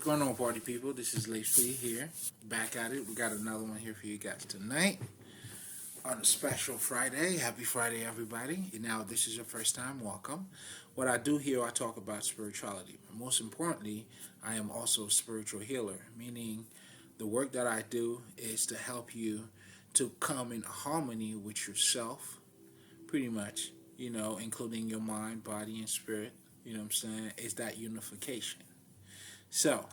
Going on, party people? This is Lacey here, back at it. We got another one here for you guys tonight on a special Friday. Happy Friday, everybody. And now, if this is your first time, welcome. What I do here, I talk about spirituality. Most importantly, I am also a spiritual healer, meaning the work that I do is to help you to come in harmony with yourself, pretty much, including your mind, body, and spirit. You know what I'm saying? It's that unification. So,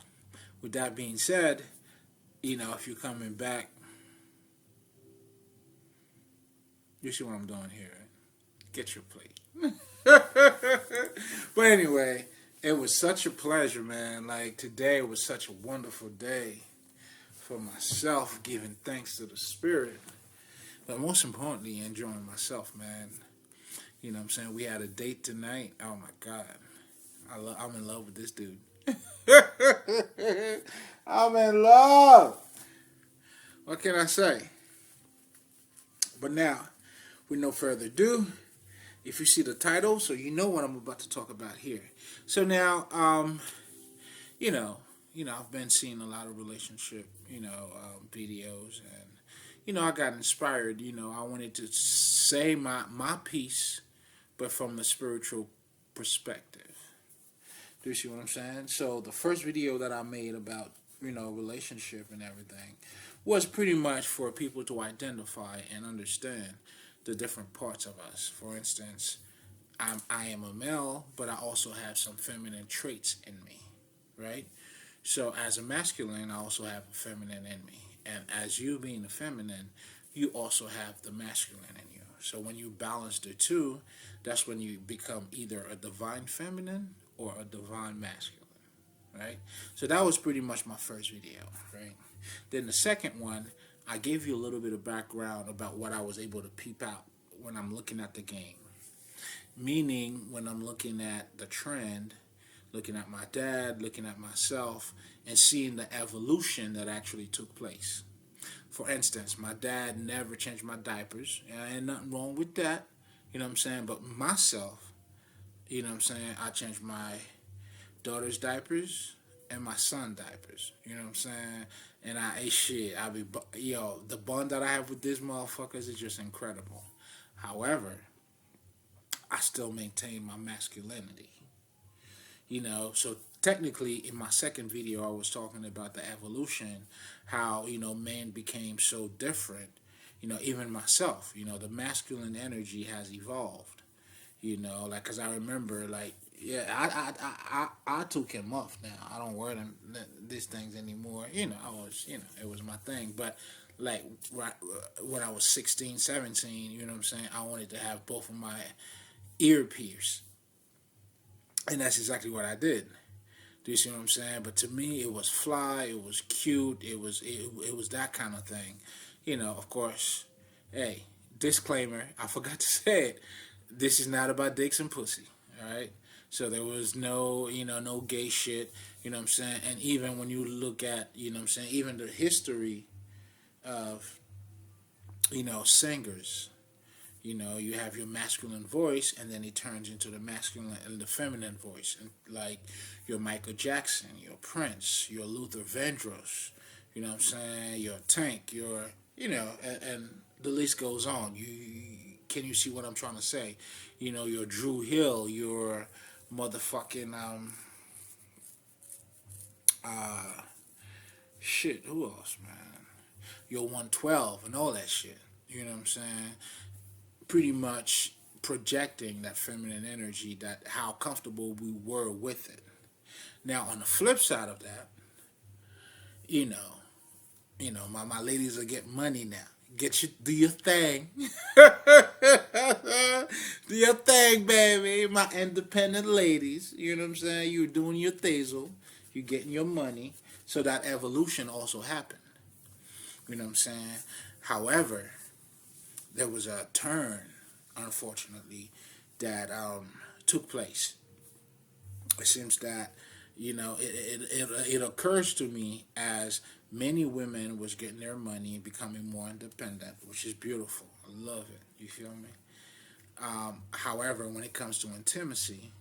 with that being said, if you're coming back, you see what I'm doing here. Right? Get your plate. But anyway, it was such a pleasure, man. Like, today was such a wonderful day for myself, giving thanks to the Spirit. But most importantly, enjoying myself, man. You know what I'm saying? We had a date tonight. Oh, my God. I'm in love with this dude. I'm in love. What can I say? But now, with no further ado, if you see the title, so you know what I'm about to talk about here. So now, I've been seeing a lot of relationship, videos, and I got inspired. I wanted to say my piece, but from the spiritual perspective. Do you see what I'm saying? So the first video that I made about, relationship and everything was pretty much for people to identify and understand the different parts of us. For instance, I am a male, but I also have some feminine traits in me, right? So as a masculine, I also have a feminine in me. And as you being a feminine, you also have the masculine in you. So when you balance the two, that's when you become either a divine feminine or a divine masculine, right? So that was pretty much my first video, right? Then the second one, I gave you a little bit of background about what I was able to peep out when I'm looking at the game. Meaning, when I'm looking at the trend, looking at my dad, looking at myself, and seeing the evolution that actually took place. For instance, my dad never changed my diapers, and ain't nothing wrong with that, you know what I'm saying? But myself, I changed my daughter's diapers and my son's diapers, you know what I'm saying? And the bond that I have with these motherfuckers is just incredible. However, I still maintain my masculinity, so technically in my second video, I was talking about the evolution, how, man became so different, even myself, the masculine energy has evolved. Cause I remember, yeah, I took him off now. I don't wear these things anymore. It was my thing. But right when I was 16, 17, you know what I'm saying, I wanted to have both of my ear pierced, and that's exactly what I did. Do you see what I'm saying? But to me, it was fly. It was cute. It was that kind of thing. Of course. Hey, disclaimer. I forgot to say it. This is not about dicks and pussy. All right. So there was no gay shit. You know what I'm saying? And even when you look at, what I'm saying, even the history of, singers. You have your masculine voice, and then it turns into the masculine and the feminine voice, and like your Michael Jackson, your Prince, your Luther Vandross. You know what I'm saying? Your Tank, and the list goes on. Can you see what I'm trying to say? Your Drew Hill, your motherfucking shit. Who else, man? Your 112 and all that shit. You know what I'm saying? Pretty much projecting that feminine energy, that how comfortable we were with it. Now, on the flip side of that, my ladies are getting money now. Do your thing. Do your thing, baby. My independent ladies. You know what I'm saying? You're doing your thizzle. You're getting your money. So that evolution also happened. You know what I'm saying? However, there was a turn, unfortunately, that took place. It seems that, it occurs to me as many women was getting their money and becoming more independent, which is beautiful. I love it. You feel me? However, when it comes to intimacy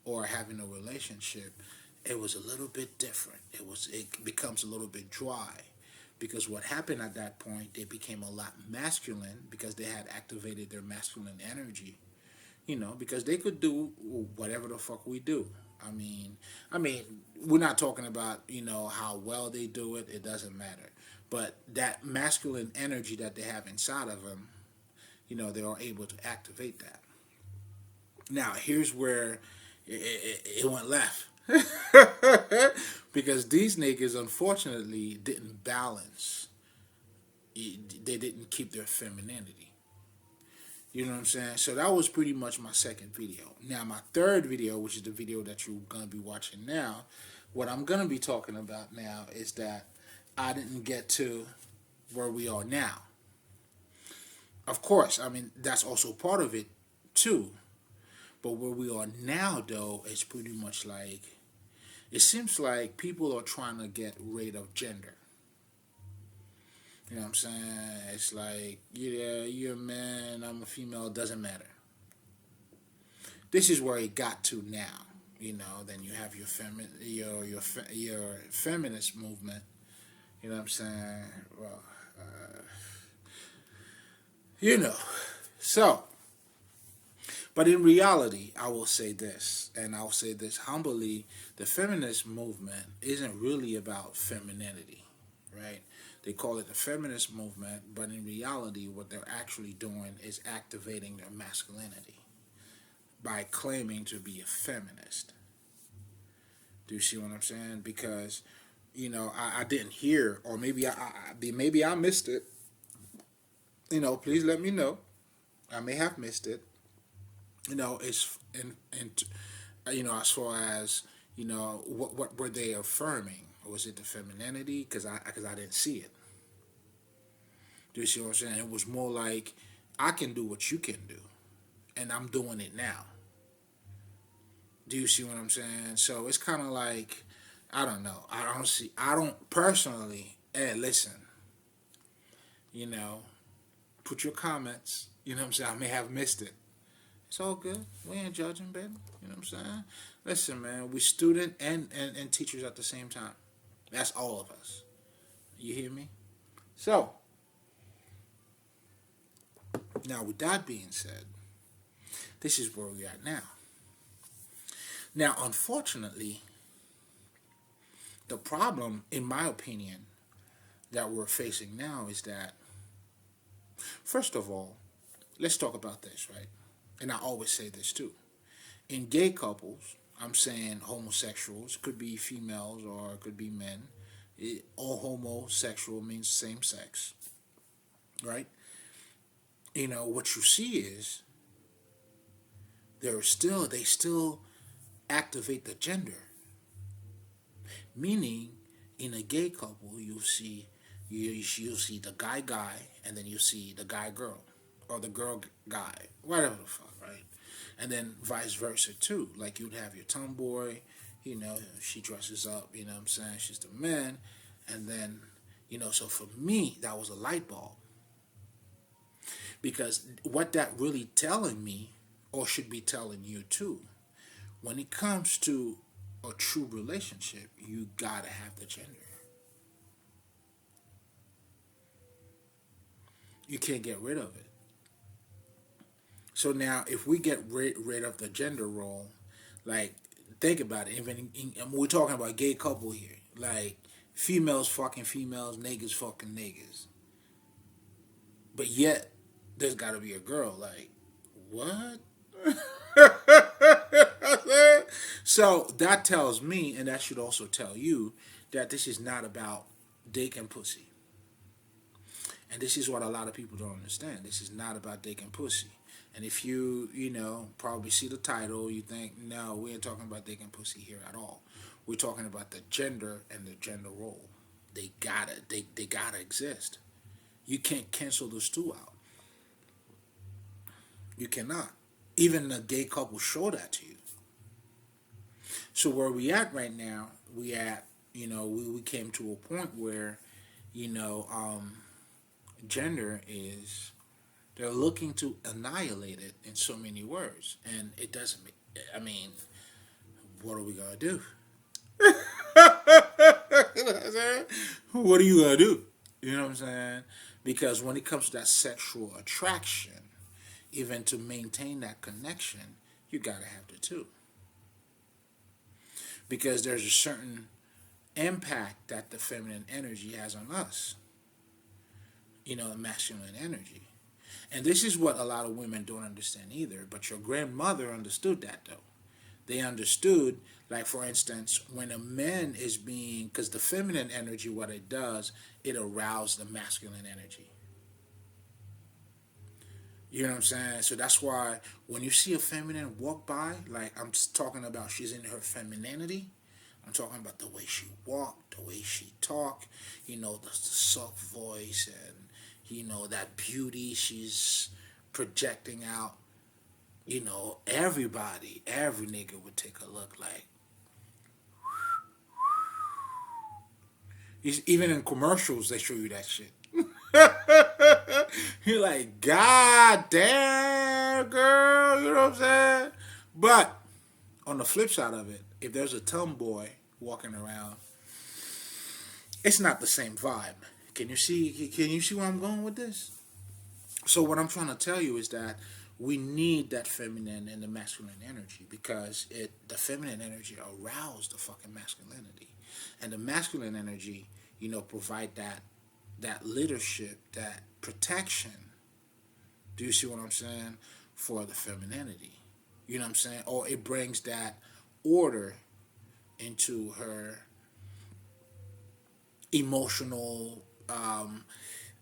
or having a relationship, it was a little bit different. It becomes a little bit dry, because what happened at that point, they became a lot masculine because they had activated their masculine energy. Because they could do whatever the fuck we do. I mean, I mean, we're not talking about how well they do it. It doesn't matter. But that masculine energy that they have inside of them, they are able to activate that. Now, here's where it went left. Because these niggas, unfortunately, didn't balance. They didn't keep their femininity. You know what I'm saying? So that was pretty much my second video. Now, my third video, which is the video that you're going to be watching now, what I'm going to be talking about now is that I didn't get to where we are now. Of course, I mean, that's also part of it, too. But where we are now, though, is pretty much like, it seems like people are trying to get rid of gender. You know what I'm saying? It's like, yeah, you're a man, I'm a female, it doesn't matter. This is where it got to now. Then you have your feminist movement. You know what I'm saying? Well, you know. So, but in reality, I will say this, and I'll say this humbly: the feminist movement isn't really about femininity, right? They call it the feminist movement, but in reality, what they're actually doing is activating their masculinity by claiming to be a feminist. Do you see what I'm saying? Because, I didn't hear, or maybe I missed it. Please let me know. I may have missed it. It's as far as what were they affirming? Was it the femininity? Because I didn't see it. Do you see what I'm saying? It was more like, I can do what you can do, and I'm doing it now. Do you see what I'm saying? So it's kind of like, I don't know. I don't personally, hey, listen, put your comments, what I'm saying? I may have missed it. It's all good. We ain't judging, baby. You know what I'm saying? Listen, man, we student and teachers at the same time. That's all of us. You hear me? So, now with that being said, this is where we're at now. Now, unfortunately, the problem, in my opinion, that we're facing now is that, first of all, let's talk about this, right? And I always say this too. In gay couples, I'm saying homosexuals, could be females or it could be men. All homosexual means same sex, right? What you see is they still activate the gender. Meaning, in a gay couple, you'll see the guy, and then you see the guy girl, or the girl guy, whatever the fuck, right? And then vice versa too. Like, you'd have your tomboy, she dresses up, what I'm saying, she's the man, and then, so for me, that was a light bulb. Because what that really telling me, or should be telling you too, when it comes to a true relationship, you gotta have the gender. You can't get rid of it. So now, if we get rid of the gender role, like, think about it. Even we're talking about gay couple here. Like, females fucking females, niggas fucking niggas. But yet, there's got to be a girl. Like, what? So that tells me, and that should also tell you, that this is not about dick and pussy. And this is what a lot of people don't understand. This is not about dick and pussy. And if you, probably see the title, you think, no, we ain't talking about dick and pussy here at all. We're talking about the gender and the gender role. They gotta exist. You can't cancel those two out. You cannot. Even a gay couple show that to you. So where we at right now, we came to a point where, gender is, they're looking to annihilate it in so many words. And it doesn't, what are we going to do? You know what I'm saying? What are you gonna do? You know what I'm saying? Because when it comes to that sexual attraction, even to maintain that connection, you gotta have the two. Because there's a certain impact that the feminine energy has on us. The masculine energy. And this is what a lot of women don't understand either. But your grandmother understood that though. They understood, like for instance, when a man is being, because the feminine energy, what it does, it arouses the masculine energy. You know what I'm saying? So that's why when you see a feminine walk by, like I'm talking about, she's in her femininity. I'm talking about the way she walk, the way she talk, the soft voice and that beauty she's projecting out. Everybody, every nigga would take a look like. Even in commercials, they show you that shit. You're like, God damn, girl, you know what I'm saying? But on the flip side of it, if there's a tomboy walking around, it's not the same vibe. Can you see? Can you see where I'm going with this? So what I'm trying to tell you is that we need that feminine and the masculine energy because the feminine energy arouses the fucking masculinity, and the masculine energy, provide that leadership, that protection. Do you see what I'm saying? For the femininity, you know what I'm saying? Or it brings that order into her emotional.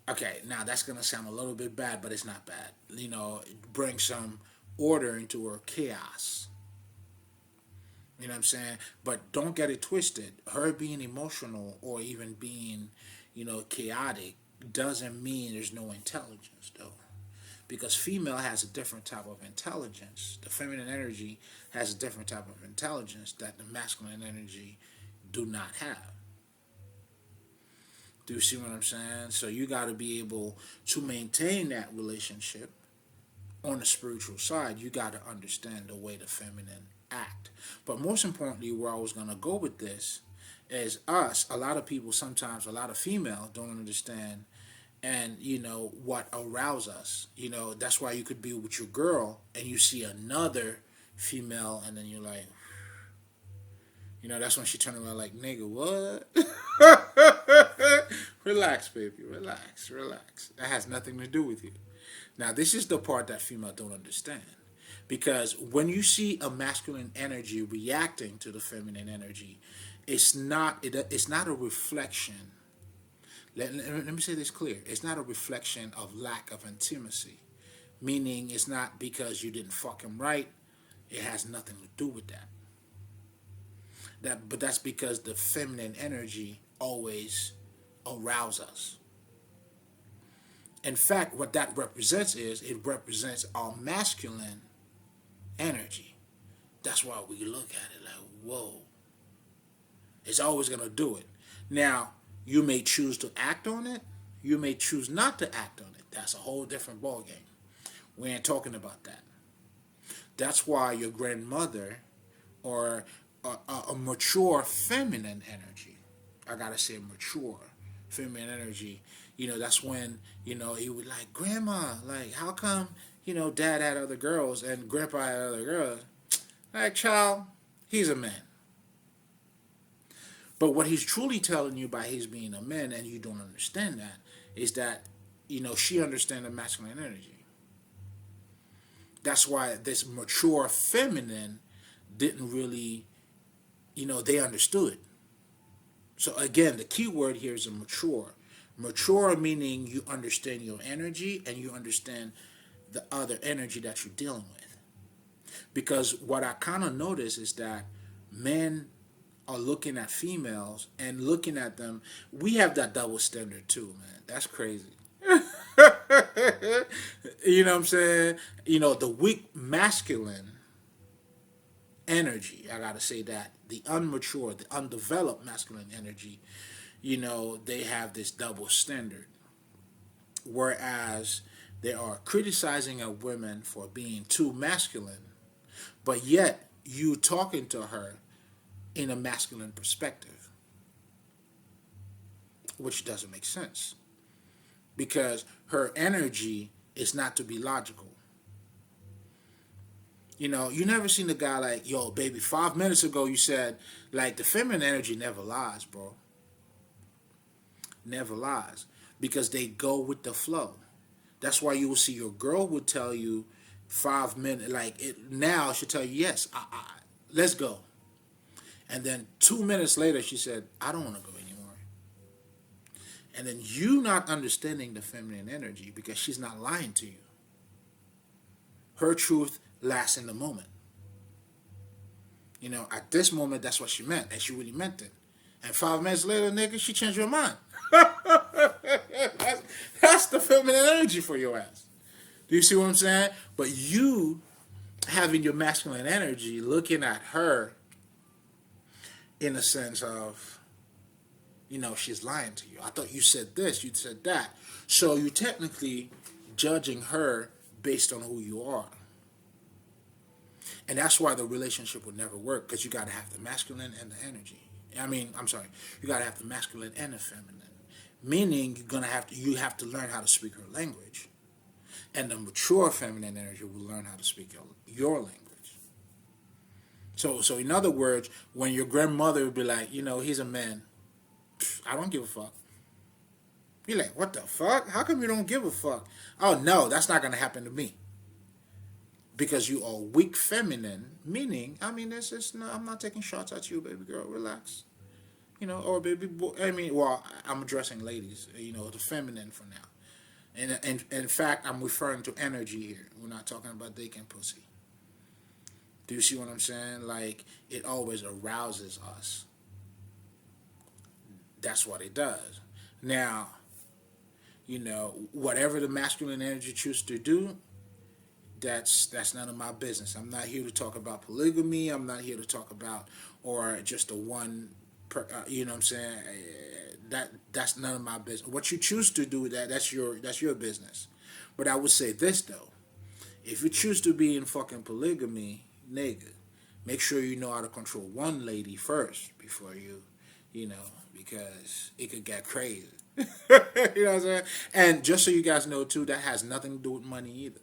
Okay, now that's gonna sound a little bit bad, but it's not bad. It brings some order into her chaos. You know what I'm saying? But don't get it twisted. Her being emotional or even being, chaotic doesn't mean there's no intelligence, though. Because female has a different type of intelligence. The feminine energy has a different type of intelligence that the masculine energy do not have. Do you see what I'm saying? So you got to be able to maintain that relationship on the spiritual side. You got to understand the way the feminine act. But most importantly, where I was going to go with this is us. A lot of people sometimes, a lot of female don't understand and what arouses us. That's why you could be with your girl and you see another female and then you're like, that's when she turned around like, nigga, what? Relax, baby. Relax. Relax. That has nothing to do with you. Now, this is the part that female don't understand. Because when you see a masculine energy reacting to the feminine energy, it's not a reflection. Let me say this clear. It's not a reflection of lack of intimacy. Meaning it's not because you didn't fuck him right. It has nothing to do with that. But that's because the feminine energy always arouses us. In fact, what that represents is it represents our masculine energy. That's why we look at it like, whoa. It's always going to do it. Now, you may choose to act on it. You may choose not to act on it. That's a whole different ballgame. We ain't talking about that. That's why your grandmother or a mature feminine energy, I got to say mature feminine energy, that's when, he would like, grandma, like, how come, dad had other girls and grandpa had other girls? Like, child, he's a man. But what he's truly telling you by his being a man, and you don't understand that, is that, she understands the masculine energy. That's why this mature feminine didn't really, they understood. So again, the key word here is a mature. Mature meaning you understand your energy and you understand the other energy that you're dealing with. Because what I kind of notice is that men are looking at females and looking at them. We have that double standard too, man. That's crazy. You know what I'm saying? The weak masculine energy, I gotta say that. The unmature, the undeveloped masculine energy, they have this double standard. Whereas they are criticizing a woman for being too masculine, but yet you talking to her in a masculine perspective, which doesn't make sense because her energy is not to be logical. You know, you never seen a guy like, yo, baby, 5 minutes ago you said, like, the feminine energy never lies, bro. Never lies. Because they go with the flow. That's why you will see your girl would tell you 5 minutes, like, now she'll tell you, yes, let's go. And then 2 minutes later, she said, I don't want to go anymore. And then you not understanding the feminine energy because she's not lying to you. Her truth lasts in the moment. You know, at this moment, that's what she meant, and she really meant it. And 5 minutes later, nigga, she changed her mind. that's the feminine energy for your ass. Do you see what I'm saying? But you having your masculine energy, looking at her in a sense of, you know, she's lying to you. I thought you said this, you said that. So you're technically judging her based on who you are. And that's why the relationship would never work, because you got to have the masculine and the energy. You got to have the masculine and the feminine. Meaning you have to learn how to speak her language. And the mature feminine energy will learn how to speak your language. So in other words, when your grandmother would be like, you know, he's a man, I don't give a fuck. You're like, what the fuck? How come you don't give a fuck? Oh no, that's not gonna happen to me. Because you are weak feminine, meaning, I mean, I'm not taking shots at you, baby girl. Relax. You know, or baby boy. I mean, well, I'm addressing ladies, you know, the feminine for now. And in fact, I'm referring to energy here. We're not talking about dick and pussy. Do you see what I'm saying? Like, it always arouses us. That's what it does. Now, you know, whatever the masculine energy chooses to do, that's none of my business. I'm not here to talk about polygamy. I'm not here to talk about, or just a one, you know what I'm saying? That's none of my business. What you choose to do with that's your business. But I would say this though, if you choose to be in fucking polygamy, nigga, make sure you know how to control one lady first before you know, because it could get crazy. You know what I'm saying? And just so you guys know too, that has nothing to do with money either.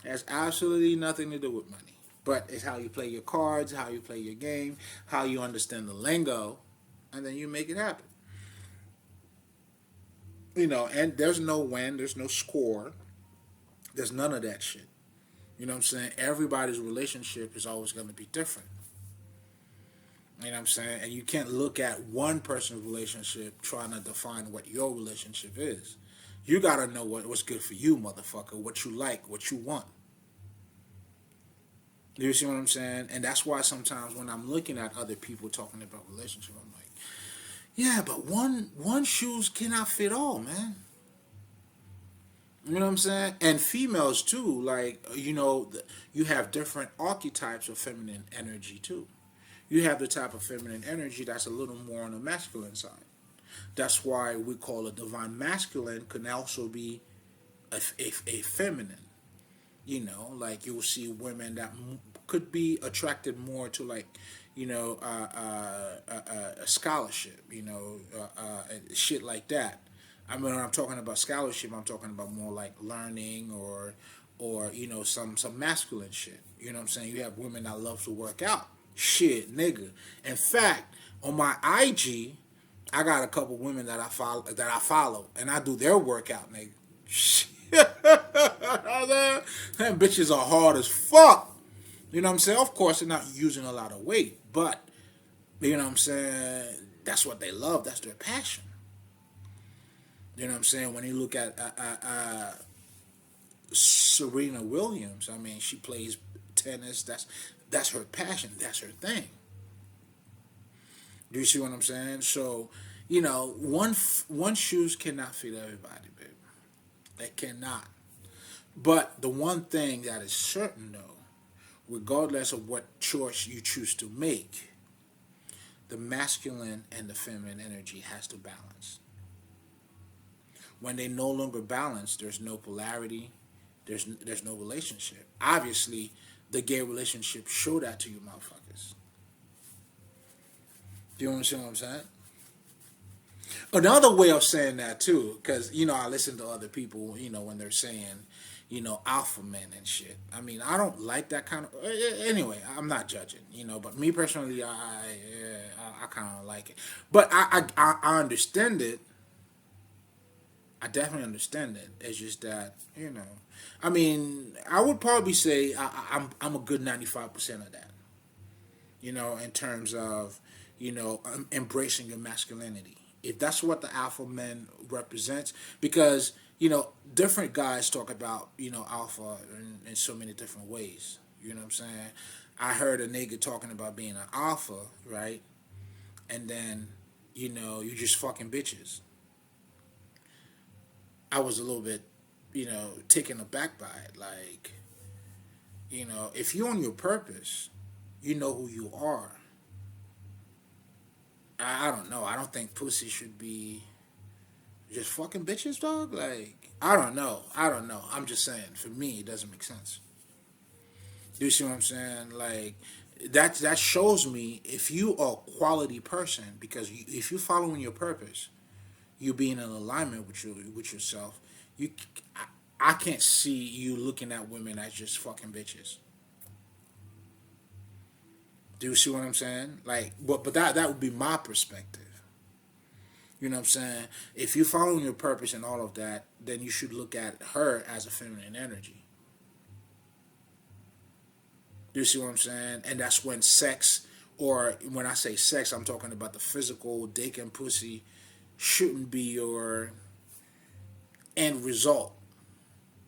It has absolutely nothing to do with money. But it's how you play your cards, how you play your game, how you understand the lingo, and then you make it happen. You know, and there's no win, there's no score, there's none of that shit. You know what I'm saying? Everybody's relationship is always going to be different. You know what I'm saying? And you can't look at one person's relationship trying to define what your relationship is. You got to know what's good for you, motherfucker, what you like, what you want. You see what I'm saying? And that's why sometimes when I'm looking at other people talking about relationship, I'm like, yeah, but one shoes cannot fit all, man. You know what I'm saying? And females too, like, you know, you have different archetypes of feminine energy too. You have the type of feminine energy that's a little more on the masculine side. That's why we call a divine masculine can also be a feminine. You know, like you'll see women that could be attracted more to, like, you know, a scholarship, you know, shit like that. I mean, when I'm talking about scholarship, I'm talking about more like learning or you know, some masculine shit. You know what I'm saying? You have women that love to work out. Shit, nigga. In fact, on my IG, I got a couple women that I follow, and I do their workout, nigga. Shit. Them bitches are hard as fuck. You know what I'm saying? Of course, they're not using a lot of weight, but you know what I'm saying? That's what they love. That's their passion. You know what I'm saying? When you look at Serena Williams, I mean, she plays tennis. That's her passion. That's her thing. Do you see what I'm saying? So, you know, one shoes cannot fit everybody, baby. They cannot. But the one thing that is certain, though, regardless of what choice you choose to make, the masculine and the feminine energy has to balance. When they no longer balance, there's no polarity, there's no relationship. Obviously, the gay relationship show that to you motherfuckers. Do you understand what I'm saying? Another way of saying that too, because I listen to other people, when they're saying, alpha men and shit. I mean, I don't like that kind of. Anyway, I'm not judging, but me personally, I kind of like it. But I understand it. I definitely understand it. It's just that, I mean, I would probably say I'm a good 95% of that. In terms of, embracing your masculinity. If that's what the alpha man represents, because, different guys talk about, alpha in so many different ways. You know what I'm saying? I heard a nigga talking about being an alpha, right? And then, you just fucking bitches. I was a little bit, taken aback by it. Like, if you're on your purpose, you know who you are. I don't know. I don't think pussy should be just fucking bitches, dog. Like, I don't know. I don't know. I'm just saying. For me, it doesn't make sense. Do you see what I'm saying? Like, that shows me if you are a quality person, because if you're following your purpose, you being in alignment with yourself. You, I can't see you looking at women as just fucking bitches. Do you see what I'm saying? Like, but that would be my perspective. You know what I'm saying? If you're following your purpose and all of that, then you should look at her as a feminine energy. Do you see what I'm saying? And that's when sex, or when I say sex, I'm talking about the physical dick and pussy, shouldn't be your end result.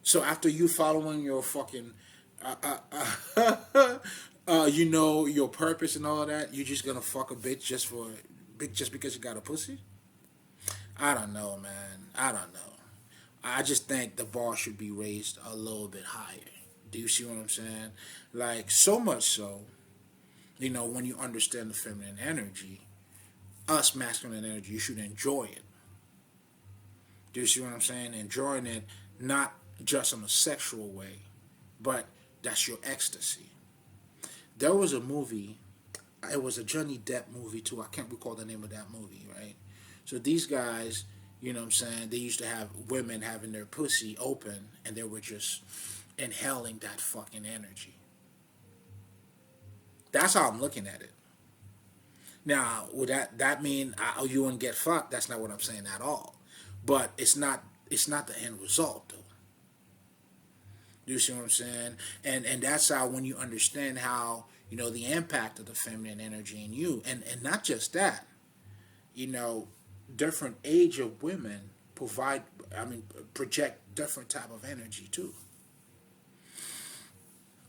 So after you following your fucking, your purpose and all of that, you just gonna fuck a bitch just because you got a pussy? I don't know, man. I don't know. I just think the bar should be raised a little bit higher. Do you see what I'm saying? Like, so much so, when you understand the feminine energy, us masculine energy, you should enjoy it. Do you see what I'm saying? Enjoying it not just in a sexual way, but that's your ecstasy. There was a movie, it was a Johnny Depp movie too. I can't recall the name of that movie, right? So these guys, you know what I'm saying, they used to have women having their pussy open and they were just inhaling that fucking energy. That's how I'm looking at it. Now, would that mean you wouldn't get fucked? That's not what I'm saying at all. But it's not the end result though. Do you see what I'm saying? And that's how, when you understand how, the impact of the feminine energy in you, and not just that, you know, different age of women provide, I mean, project different type of energy too.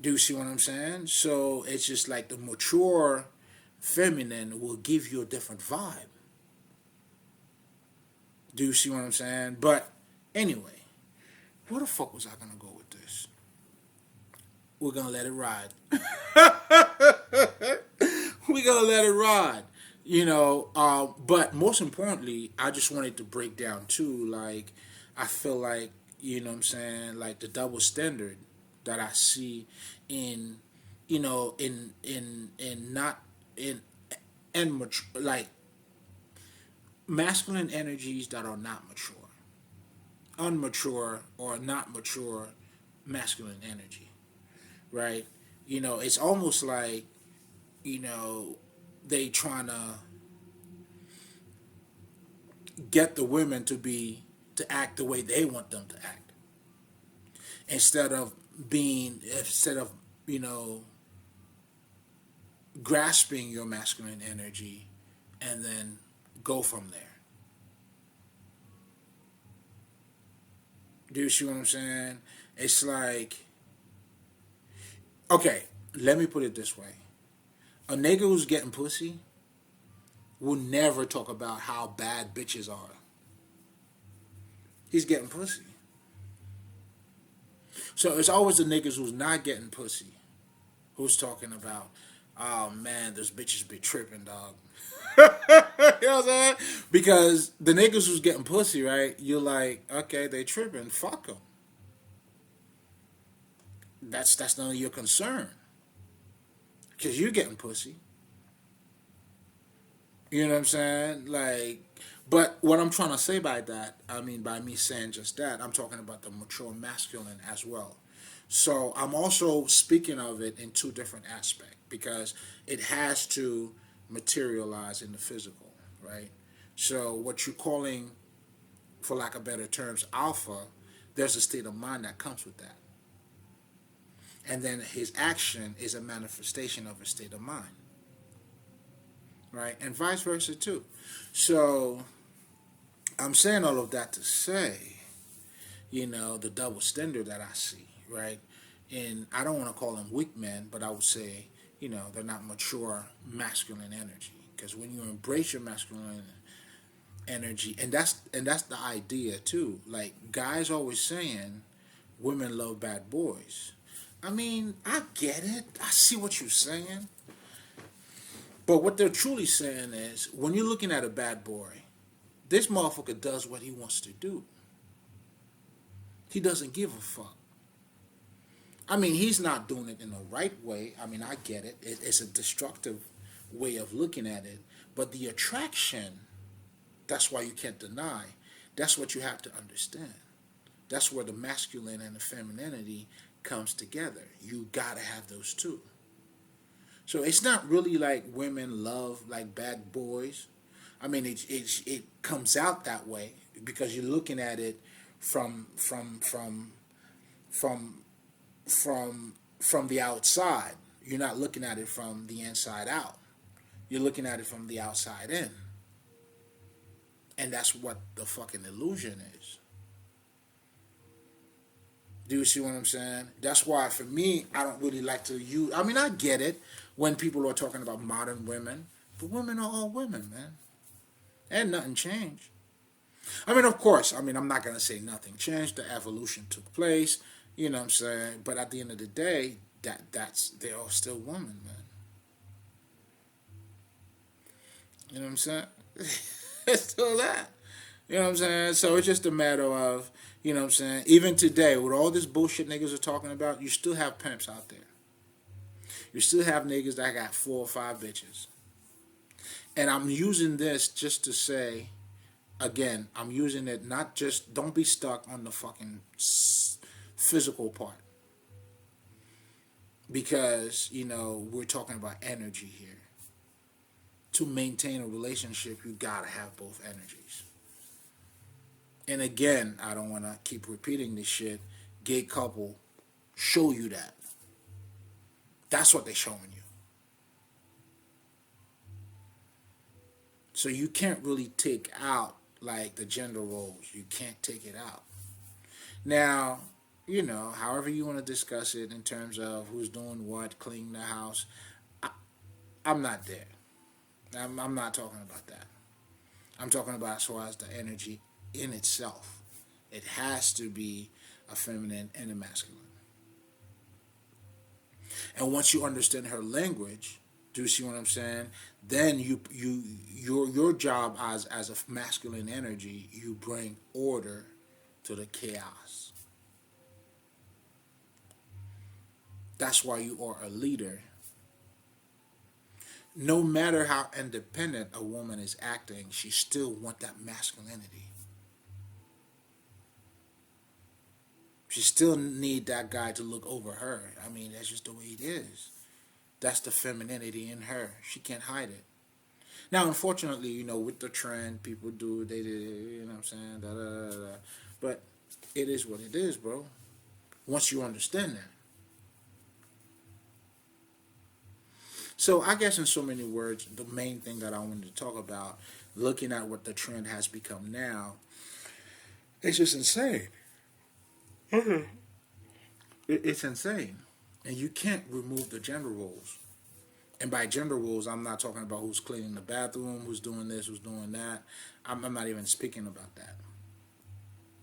Do you see what I'm saying? So it's just like the mature feminine will give you a different vibe. Do you see what I'm saying? But anyway, where the fuck was I gonna go with this? We're gonna let it ride. We're gonna let it ride. But most importantly, I just wanted to break down too. Like, I feel like, what I'm saying, like the double standard that I see in, in not in and like masculine energies that are not mature, unmature or not mature masculine energy, right? It's almost like, you know, they trying to get the women to act the way they want them to act, instead of you know grasping your masculine energy and then go from there. Do you see what I'm saying? It's like, okay, let me put it this way: a nigga who's getting pussy will never talk about how bad bitches are. He's getting pussy. So it's always the niggas who's not getting pussy who's talking about, oh man, those bitches be tripping, dog. You know what I'm saying? Because the niggas who's getting pussy, right? You're like, okay, they tripping. Fuck them. That's none of your concern. Because you're getting pussy. You know what I'm saying? Like, but what I'm trying to say by that, I mean, by me saying just that, I'm talking about the mature masculine as well. So I'm also speaking of it in two different aspects because it has to materialize in the physical, right? So what you're calling, for lack of better terms, alpha, there's a state of mind that comes with that. And then his action is a manifestation of a state of mind, right? And vice versa too. So I'm saying all of that to say, the double standard that I see, right? And I don't want to call them weak men, but I would say, they're not mature masculine energy. Because when you embrace your masculine energy, and that's the idea too. Like guys always saying, women love bad boys. I mean, I get it. I see what you're saying. But what they're truly saying is, when you're looking at a bad boy, this motherfucker does what he wants to do. He doesn't give a fuck. I mean, he's not doing it in the right way. I mean, I get it. It's a destructive way of looking at it. But the attraction, that's why you can't deny. That's what you have to understand. That's where the masculine and the femininity comes together. You gotta have those two. So it's not really like women love like bad boys. I mean, it comes out that way because you're looking at it from from the outside. You're not looking at it from the inside out. You're looking at it from the outside in. And that's what the fucking illusion is. Do you see what I'm saying? That's why for me, I don't really like to use. I mean, I get it when people are talking about modern women, but women are all women, man. And nothing changed. I mean, of course, I mean, I'm not going to say nothing changed. The evolution took place, you know what I'm saying? But at the end of the day, they're all still women, man. You know what I'm saying? It's still that. You know what I'm saying? So it's just a matter of, what I'm saying? Even today, with all this bullshit niggas are talking about, you still have pimps out there. You still have niggas that got 4 or 5 bitches. And I'm using this just to say, again, I'm using it not just, don't be stuck on the fucking physical part. Because, we're talking about energy here. To maintain a relationship, you gotta have both energies. And again, I don't want to keep repeating this shit. Gay couple show you that. That's what they're showing you. So you can't really take out like the gender roles. You can't take it out. Now, however you want to discuss it in terms of who's doing what, cleaning the house, I'm not there. I'm not talking about that. I'm talking about as far as the energy in itself. It has to be a feminine and a masculine. And once you understand her language, do you see what I'm saying? Then your job as a masculine energy, you bring order to the chaos. That's why you are a leader. No matter how independent a woman is acting, she still want that masculinity. She still need that guy to look over her. I mean, that's just the way it is. That's the femininity in her. She can't hide it. Now, unfortunately, with the trend, people do, you know what I'm saying, da, da, da, da. But it is what it is, bro. Once you understand that. So I guess in so many words, the main thing that I wanted to talk about, looking at what the trend has become now, it's just insane. It's insane. And you can't remove the gender roles. And by gender roles, I'm not talking about who's cleaning the bathroom, who's doing this, who's doing that. I'm not even speaking about that.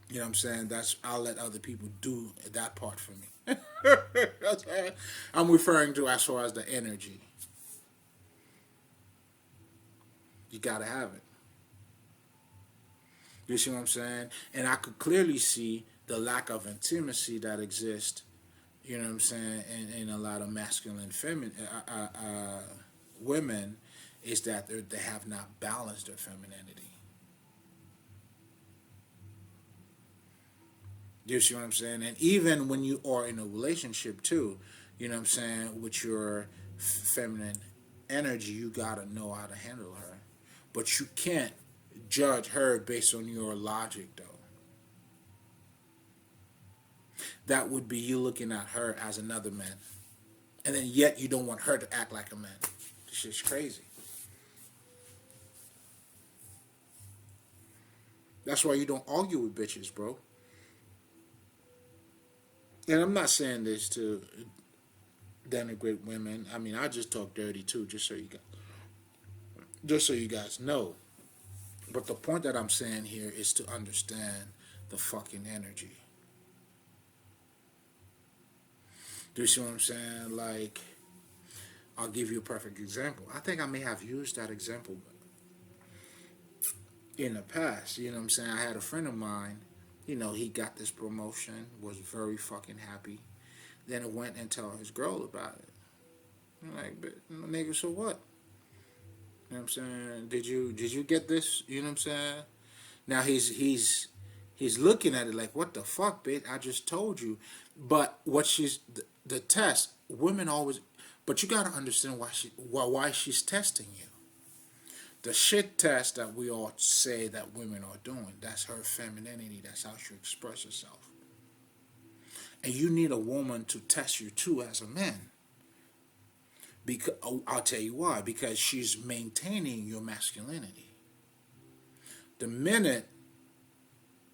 You know what I'm saying? I'll let other people do that part for me. That's all. I'm referring to as far as the energy. You gotta have it. You see what I'm saying? And I could clearly see the lack of intimacy that exists, you know what I'm saying, in a lot of masculine feminine women is that they have not balanced their femininity. You see what I'm saying? And even when you are in a relationship too, you know what I'm saying, with your feminine energy, you gotta know how to handle her. But you can't judge her based on your logic though. That would be you looking at her as another man. And then yet you don't want her to act like a man. This shit's crazy. That's why you don't argue with bitches, bro. And I'm not saying this to denigrate women. I mean, I just talk dirty too, just so you guys know. But the point that I'm saying here is to understand the fucking energy. Do you see what I'm saying? Like, I'll give you a perfect example. I think I may have used that example in the past. You know what I'm saying? I had a friend of mine, you know, he got this promotion, was very fucking happy. Then it went and told his girl about it. I'm like, but nigga, so what? You know what I'm saying? Did you get this? You know what I'm saying? Now he's looking at it like, what the fuck, bitch? I just told you. But what she's the test, women always, but you gotta understand why she's testing you. The shit test that we all say that women are doing, that's her femininity. That's how she expresses herself. And you need a woman to test you too as a man. Because I'll tell you why. Because she's maintaining your masculinity. The minute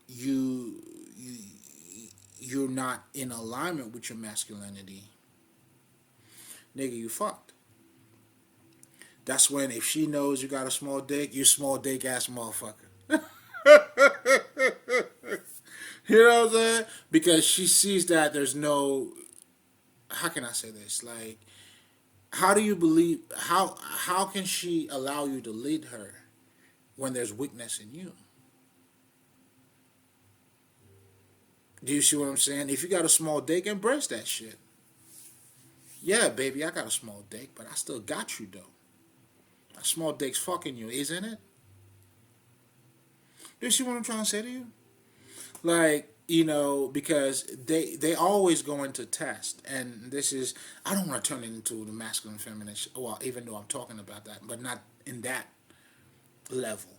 you're not in alignment with your masculinity, nigga, you fucked. That's when if she knows you got a small dick, you small dick ass motherfucker. You know what I'm saying? Because she sees that there's no, how can I say this? Like, how do you believe, how can she allow you to lead her when there's weakness in you? Do you see what I'm saying? If you got a small dick, embrace that shit. Yeah, baby, I got a small dick, but I still got you though. A small dick's fucking you, isn't it? Do you see what I'm trying to say to you? Like, you know, because they always go into test, and this is, I don't want to turn it into the masculine feminine. Well, even though I'm talking about that, but not in that level,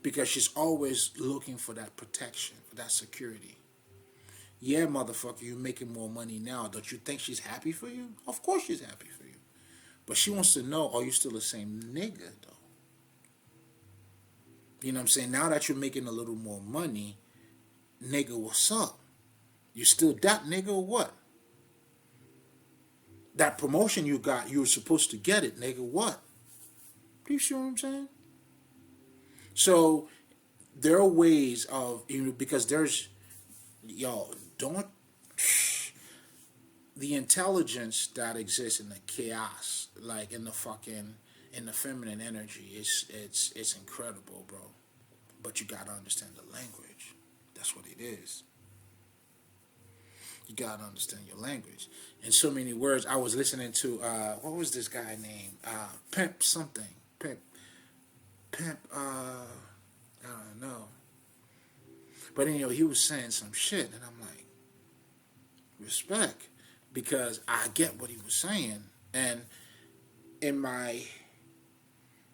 because she's always looking for that protection, for that security. Yeah, motherfucker, you're making more money now. Don't you think she's happy for you? Of course she's happy for you. But she wants to know, are you still the same nigga, though? You know what I'm saying? Now that you're making a little more money, nigga, what's up? You still that nigga or what? That promotion you got, you were supposed to get it, nigga, what? Do you see what I'm saying? So, there are ways of, you know, because there's, yo, don't, the intelligence that exists in the chaos, like in the fucking, in the feminine energy, it's incredible, bro. But you gotta understand the language. That's what it is. You gotta understand your language. In so many words, I was listening to what was this guy named? Pimp something. Pimp. I don't know. But anyway, he was saying some shit, and I'm like, respect, because I get what he was saying, and in my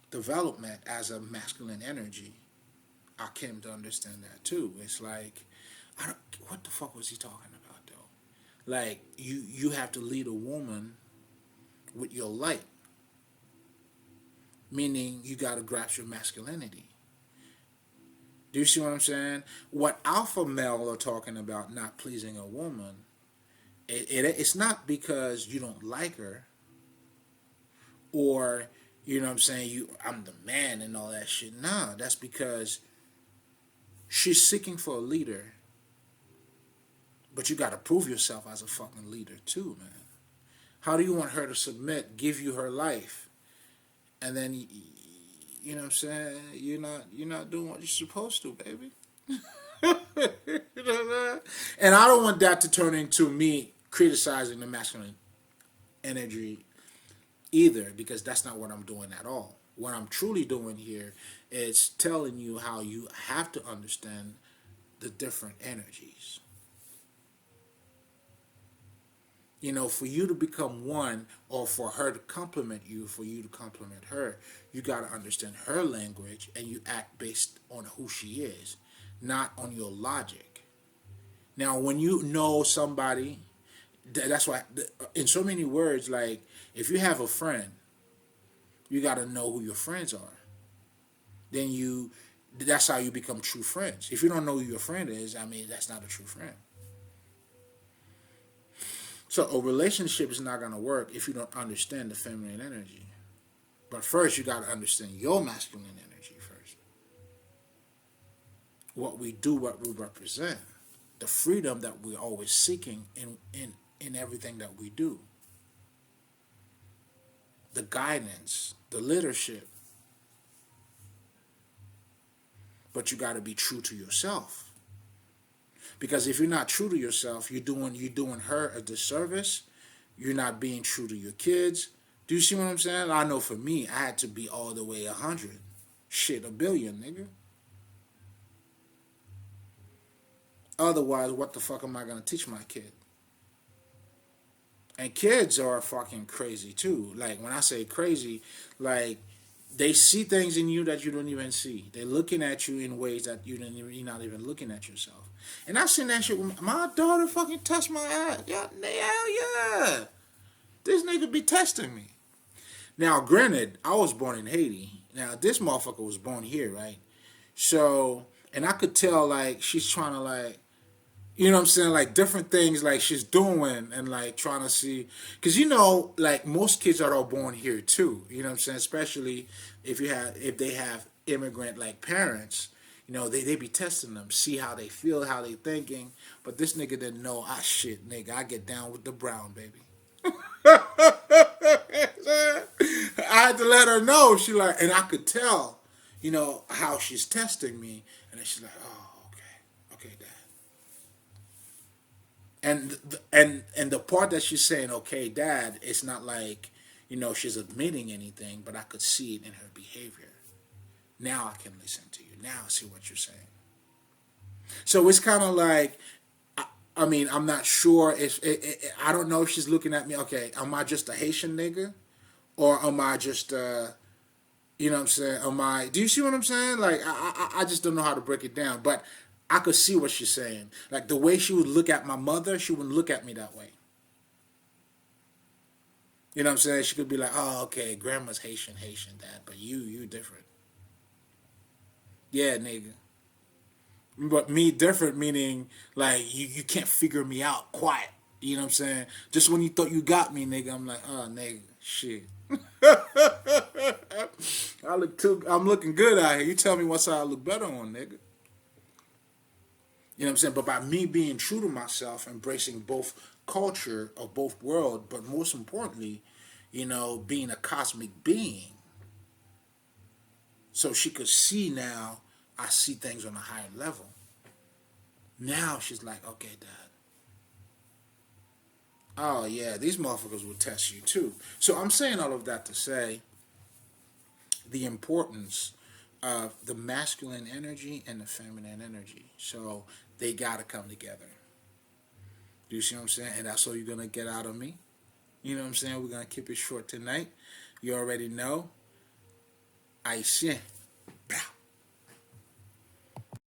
development as a masculine energy, I came to understand that too. It's like, what the fuck was he talking about though? Like, you have to lead a woman with your light, meaning you got to grasp your masculinity. Do you see what I'm saying? What alpha male are talking about, not pleasing a woman, it's not because you don't like her, or, you know what I'm saying, I'm the man and all that shit. Nah, that's because she's seeking for a leader. But you got to prove yourself as a fucking leader too, man. How do you want her to submit, give you her life, and then, you know what I'm saying, you're not doing what you're supposed to, baby? You know what I'm saying? And I don't want that to turn into me criticizing the masculine energy, either, because that's not what I'm doing at all. What I'm truly doing here is telling you how you have to understand the different energies. You know, for you to become one, or for her to compliment you, for you to compliment her, you got to understand her language, and you act based on who she is, not on your logic. Now, when you know somebody, that's why, in so many words, like, if you have a friend, you got to know who your friends are. Then that's how you become true friends. If you don't know who your friend is, I mean, that's not a true friend. So a relationship is not going to work if you don't understand the feminine energy. But first, you got to understand your masculine energy first. What we do, what we represent, the freedom that we're always seeking in everything that we do, the guidance, the leadership. But you got to be true to yourself. Because if you're not true to yourself, you're doing her a disservice. You're not being true to your kids. Do you see what I'm saying? I know for me, I had to be all the way 100. Shit, 1,000,000,000, nigga. Otherwise, what the fuck am I going to teach my kid? And kids are fucking crazy too. Like, when I say crazy, like, they see things in you that you don't even see. They're looking at you in ways that you're not even looking at yourself. And I've seen that shit with my daughter fucking touch my ass. Yeah, hell yeah. This nigga be testing me. Now, granted, I was born in Haiti. Now, this motherfucker was born here, right? So, and I could tell, like, she's trying to, like, you know what I'm saying? Like, different things, like, she's doing and, like, trying to see. Because, you know, like, most kids are all born here, too. You know what I'm saying? Especially if they have immigrant, like, parents. You know, they be testing them, see how they feel, how they thinking. But this nigga didn't know, shit, nigga, I get down with the brown, baby. I had to let her know. She like, and I could tell, you know, how she's testing me. And then she's like, oh, okay, dad. And the part that she's saying, okay, dad, it's not like, you know, she's admitting anything, but I could see it in her behavior. Now I can listen to you. Now I see what you're saying. So it's kind of like, I mean, I'm not sure if, I don't know if she's looking at me, okay, am I just a Haitian nigga? Or am I just, you know what I'm saying? Do you see what I'm saying? Like, I just don't know how to break it down. But I could see what she's saying. Like, the way she would look at my mother, she wouldn't look at me that way. You know what I'm saying? She could be like, oh, okay, grandma's Haitian, dad, but you different. Yeah, nigga. But me different meaning, like, you can't figure me out quiet. You know what I'm saying? Just when you thought you got me, nigga, I'm like, oh, nigga, shit. I'm looking good out here. You tell me what side I look better on, nigga. You know what I'm saying? But by me being true to myself, embracing both culture of both world, but most importantly, you know, being a cosmic being. So she could see now, I see things on a higher level. Now she's like, okay, dad. Oh, yeah, these motherfuckers will test you too. So I'm saying all of that to say the importance of the masculine energy and the feminine energy. So they got to come together. Do you see what I'm saying? And that's all you're going to get out of me. You know what I'm saying? We're going to keep it short tonight. You already know. Aisha.